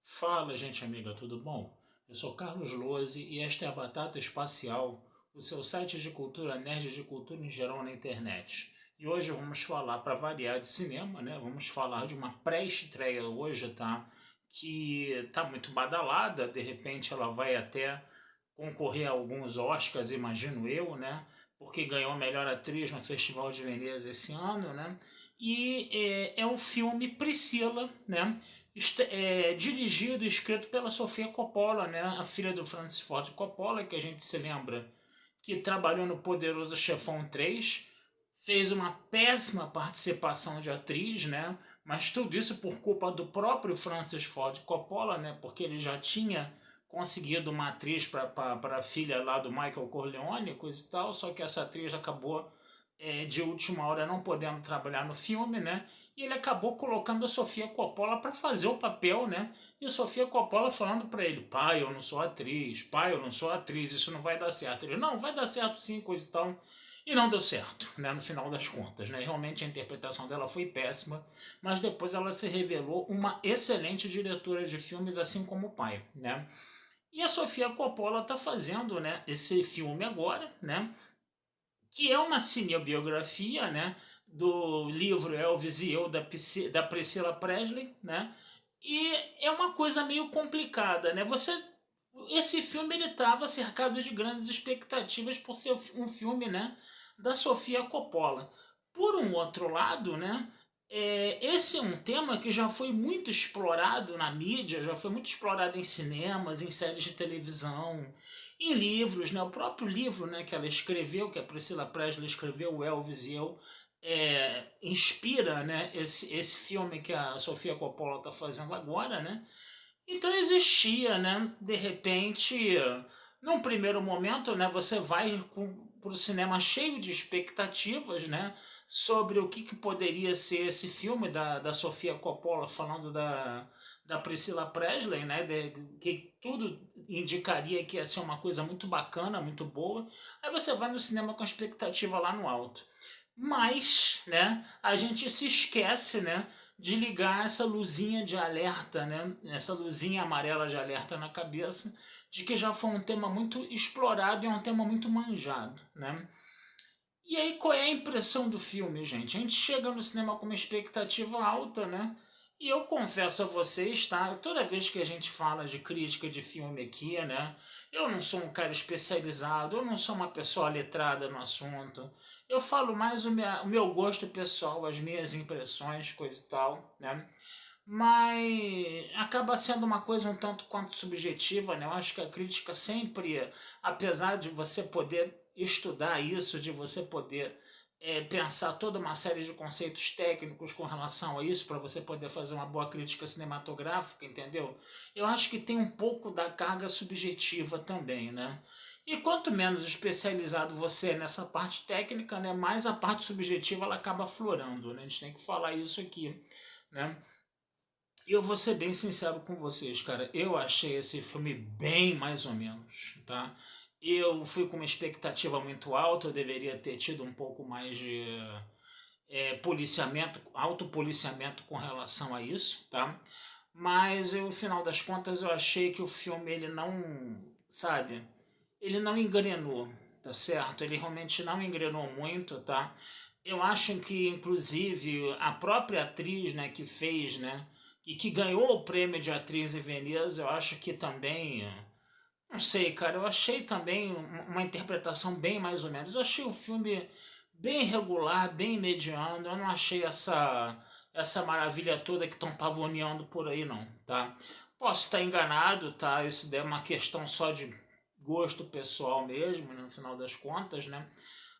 Fala, gente amiga, tudo bom? Eu sou Carlos Lose e esta é a Batata Espacial, o seu site de cultura nerd de cultura em geral na internet. E hoje vamos falar, para variar, de cinema, né? Vamos falar de uma pré-estreia hoje, tá? Que tá muito badalada, de repente ela vai até concorrer a alguns Oscars, imagino eu, né? Porque ganhou a melhor atriz no Festival de Veneza esse ano, né? E é o filme Priscila, né? Dirigido e escrito pela Sofia Coppola, né? A filha do Francis Ford Coppola, que a gente se lembra que trabalhou no Poderoso Chefão 3, fez uma péssima participação de atriz, né? Mas tudo isso por culpa do próprio Francis Ford Coppola, né? Porque ele já tinha conseguido uma atriz para a filha lá do Michael Corleone, coisa e tal, só que essa atriz acabou de última hora não podendo trabalhar no filme, né? E ele acabou colocando a Sofia Coppola para fazer o papel, né? E a Sofia Coppola falando para ele: pai, eu não sou atriz, pai, eu não sou atriz, isso não vai dar certo. Ele: não, vai dar certo sim, coisa e tal. E não deu certo, né? No final das contas, né? Realmente a interpretação dela foi péssima, mas depois ela se revelou uma excelente diretora de filmes, assim como o pai, né? E a Sofia Coppola está fazendo, né, esse filme agora, né? Que é uma cinebiografia, né, do livro Elvis e Eu, da Priscilla Presley, né, e é uma coisa meio complicada, né, esse filme ele estava cercado de grandes expectativas por ser um filme, né, da Sofia Coppola. Por um outro lado, né, esse é um tema que já foi muito explorado na mídia, já foi muito explorado em cinemas, em séries de televisão, em livros, né? O próprio livro, né, que ela escreveu, que a Priscilla Presley escreveu, o Elvis e Eu, inspira, né, esse filme que a Sofia Coppola está fazendo agora, né? Então existia, né, de repente, num primeiro momento, né, você vai para o cinema cheio de expectativas, né, sobre o que poderia ser esse filme da Sofia Coppola falando da Priscilla Presley, né, que tudo indicaria que ia ser uma coisa muito bacana, muito boa. Aí você vai no cinema com a expectativa lá no alto. Mas, né, a gente se esquece, né, de ligar essa luzinha de alerta, né, essa luzinha amarela de alerta na cabeça, de que já foi um tema muito explorado e é um tema muito manjado, né? E aí, qual é a impressão do filme, gente? A gente chega no cinema com uma expectativa alta, né? E eu confesso a vocês, tá? Toda vez que a gente fala de crítica de filme aqui, né? Eu não sou um cara especializado, eu não sou uma pessoa letrada no assunto. Eu falo mais o meu gosto pessoal, as minhas impressões, coisa e tal, né? Mas acaba sendo uma coisa um tanto quanto subjetiva, né? Eu acho que a crítica sempre, apesar de você poder estudar isso, de você poder pensar toda uma série de conceitos técnicos com relação a isso, para você poder fazer uma boa crítica cinematográfica, entendeu? Eu acho que tem um pouco da carga subjetiva também, né? E quanto menos especializado você é nessa parte técnica, né, mais a parte subjetiva ela acaba aflorando, né? A gente tem que falar isso aqui, né? E eu vou ser bem sincero com vocês, cara. Eu achei esse filme bem mais ou menos, tá? Eu fui com uma expectativa muito alta, eu deveria ter tido um pouco mais de policiamento, autopoliciamento com relação a isso, tá? Mas no final das contas eu achei que o filme ele não, sabe, ele não engrenou, tá certo? Ele realmente não engrenou muito, tá? Eu acho que inclusive a própria atriz, né, que fez, né, e que ganhou o prêmio de atriz em Veneza, eu acho que também, não sei, cara, eu achei também uma interpretação bem mais ou menos. Eu achei o filme bem regular, bem mediano. Eu não achei essa maravilha toda que estão pavoneando por aí, não, tá? Posso estar enganado, tá? Isso é uma questão só de gosto pessoal mesmo, né, no final das contas, né?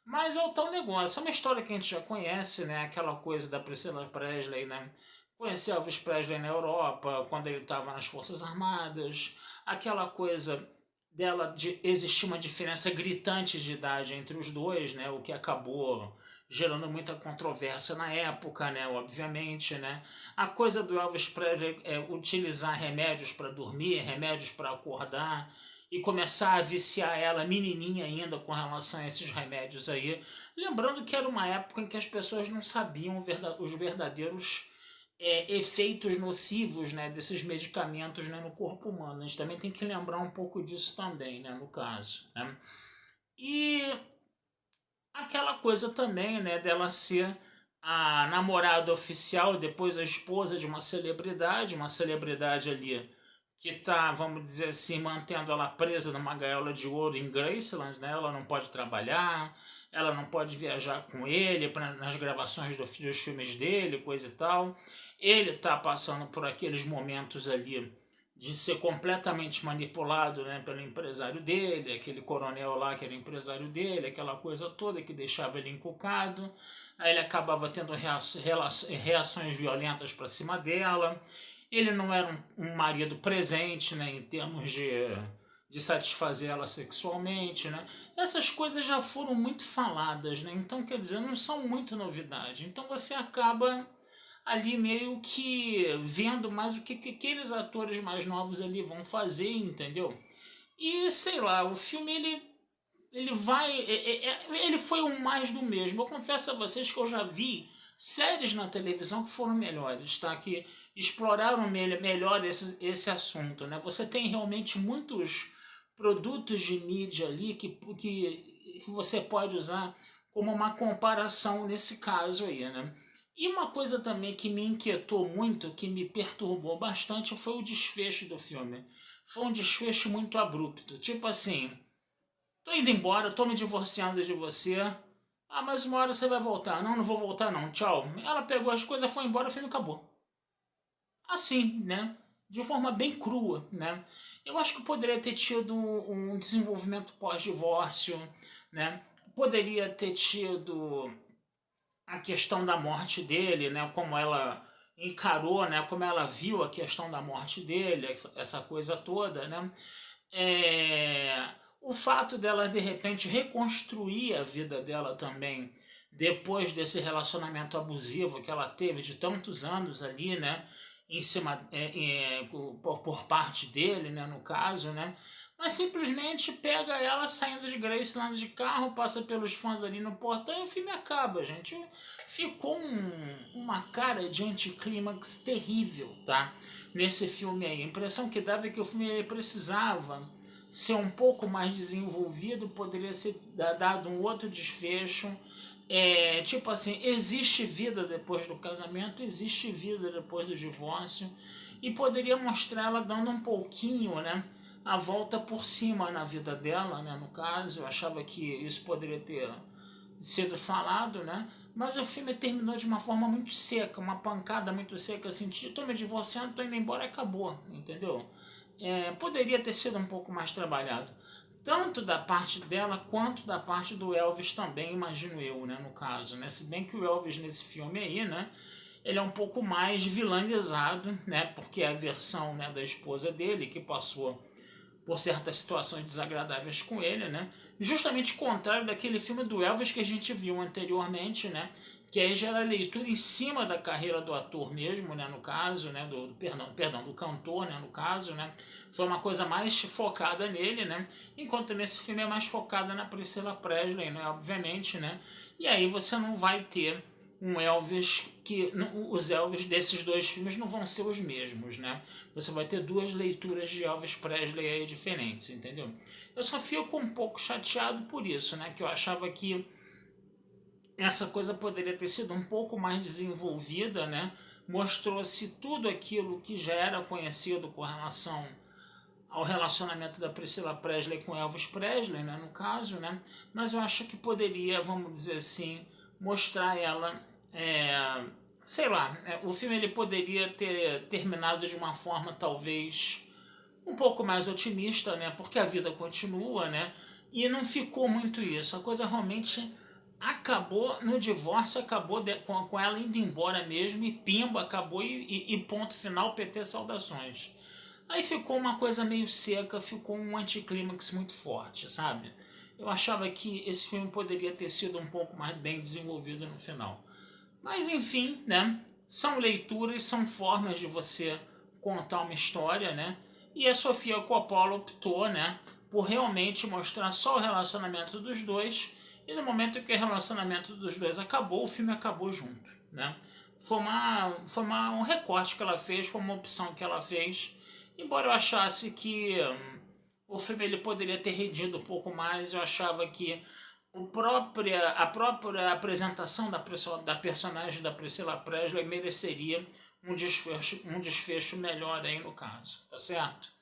Mas é o tal negócio. É uma história que a gente já conhece, né? Aquela coisa da Priscilla Presley, né? Conhecer Elvis Presley na Europa, quando ele estava nas Forças Armadas. Aquela coisa dela de existir uma diferença gritante de idade entre os dois, né? O que acabou gerando muita controvérsia na época, né? Obviamente, né? A coisa do Elvis Presley utilizar remédios para dormir, remédios para acordar e começar a viciar ela menininha ainda com relação a esses remédios aí. Lembrando que era uma época em que as pessoas não sabiam os verdadeiros efeitos nocivos, né, desses medicamentos, né, no corpo humano. A gente também tem que lembrar um pouco disso também, né, no caso. Né? E aquela coisa também, né, dela ser a namorada oficial, depois a esposa de uma celebridade ali que está, vamos dizer assim, mantendo ela presa numa gaiola de ouro em Graceland, né? Ela não pode trabalhar, ela não pode viajar com ele nas gravações dos filmes dele, coisa e tal. Ele está passando por aqueles momentos ali de ser completamente manipulado, né, pelo empresário dele, aquele coronel lá que era empresário dele, aquela coisa toda que deixava ele encucado. Aí ele acabava tendo reações violentas para cima dela. Ele não era um marido presente, né, em termos de satisfazer ela sexualmente, né? Essas coisas já foram muito faladas, né? Então, quer dizer, não são muito novidade. Então você acaba ali meio que vendo mais o que aqueles atores mais novos ali vão fazer, entendeu? E sei lá, o filme ele vai. Ele foi um mais do mesmo. Eu confesso a vocês que eu já vi séries na televisão que foram melhores, tá? Que exploraram melhor esse assunto, né? Você tem realmente muitos produtos de mídia ali que você pode usar como uma comparação nesse caso aí, né? E uma coisa também que me inquietou muito, que me perturbou bastante, foi o desfecho do filme. Foi um desfecho muito abrupto. Tipo assim, tô indo embora, tô me divorciando de você. Ah, mas uma hora você vai voltar. Não, não vou voltar não, tchau. Ela pegou as coisas, foi embora, o filme acabou. Assim, né? De forma bem crua, né? Eu acho que poderia ter tido um desenvolvimento pós-divórcio, né? Poderia ter tido a questão da morte dele, né? Como ela encarou, né? Como ela viu a questão da morte dele, essa coisa toda, né? O fato dela de repente reconstruir a vida dela também depois desse relacionamento abusivo que ela teve de tantos anos ali, né? Em cima por parte dele, né? No caso, né? Mas simplesmente pega ela saindo de Graceland de carro, passa pelos fãs ali no portão e o filme acaba, gente. Ficou uma cara de anticlímax terrível, tá? Nesse filme aí. A impressão que dava é que o filme precisava ser um pouco mais desenvolvido, poderia ser dado um outro desfecho. Tipo assim, existe vida depois do casamento, existe vida depois do divórcio, e poderia mostrar ela dando um pouquinho, né, a volta por cima na vida dela, né, no caso. Eu achava que isso poderia ter sido falado, né? Mas o filme terminou de uma forma muito seca, uma pancada muito seca, assim, tô me divorciando, tô indo embora, acabou, entendeu? Poderia ter sido um pouco mais trabalhado, tanto da parte dela quanto da parte do Elvis também, imagino eu, né, no caso, né? Se bem que o Elvis nesse filme aí, né, ele é um pouco mais vilanizado, né, porque é a versão, né, da esposa dele que passou por certas situações desagradáveis com ele, né? Justamente o contrário daquele filme do Elvis que a gente viu anteriormente, né? Que aí já era leitura em cima da carreira do ator mesmo, né? No caso, né? Do cantor, né? No caso, né? Foi uma coisa mais focada nele, né? Enquanto nesse filme é mais focada na Priscilla Presley, né? Obviamente, né? E aí você não vai ter um Elvis que os Elvis desses dois filmes não vão ser os mesmos, né? Você vai ter duas leituras de Elvis Presley aí diferentes, entendeu? Eu só fico um pouco chateado por isso, né? Que eu achava que essa coisa poderia ter sido um pouco mais desenvolvida, né? Mostrou-se tudo aquilo que já era conhecido com relação ao relacionamento da Priscilla Presley com Elvis Presley, né? No caso, né? Mas eu acho que poderia, vamos dizer assim, mostrar ela, sei lá, o filme ele poderia ter terminado de uma forma talvez um pouco mais otimista, né? Porque a vida continua, né? E não ficou muito isso. A coisa realmente acabou no divórcio, acabou com ela indo embora mesmo, e pimba, acabou, e ponto final, PT saudações. Aí ficou uma coisa meio seca, ficou um anticlímax muito forte, sabe? Eu achava que esse filme poderia ter sido um pouco mais bem desenvolvido no final. Mas enfim, né? São leituras, são formas de você contar uma história, né? E a Sofia Coppola optou, né, por realmente mostrar só o relacionamento dos dois. E no momento que o relacionamento dos dois acabou, o filme acabou junto, né? um recorte que ela fez, foi uma opção que ela fez. Embora eu achasse que o filme ele poderia ter rendido um pouco mais, eu achava que a própria apresentação da personagem da Priscila Presley mereceria um desfecho melhor aí no caso, tá certo?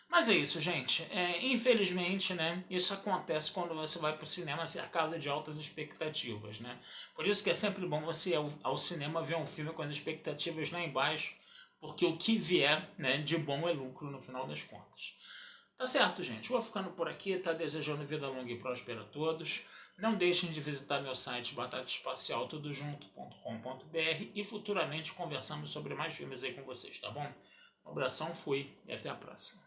Mas é isso, gente. Infelizmente, né, isso acontece quando você vai para o cinema cercado de altas expectativas, né? Por isso que é sempre bom você ir ao cinema ver um filme com as expectativas lá embaixo, porque o que vier, né, de bom é lucro no final das contas. Tá certo, gente? Vou ficando por aqui, tá desejando vida longa e próspera a todos. Não deixem de visitar meu site batataespacialtudojunto.com.br e futuramente conversamos sobre mais filmes aí com vocês, tá bom? Um abração, fui e até a próxima.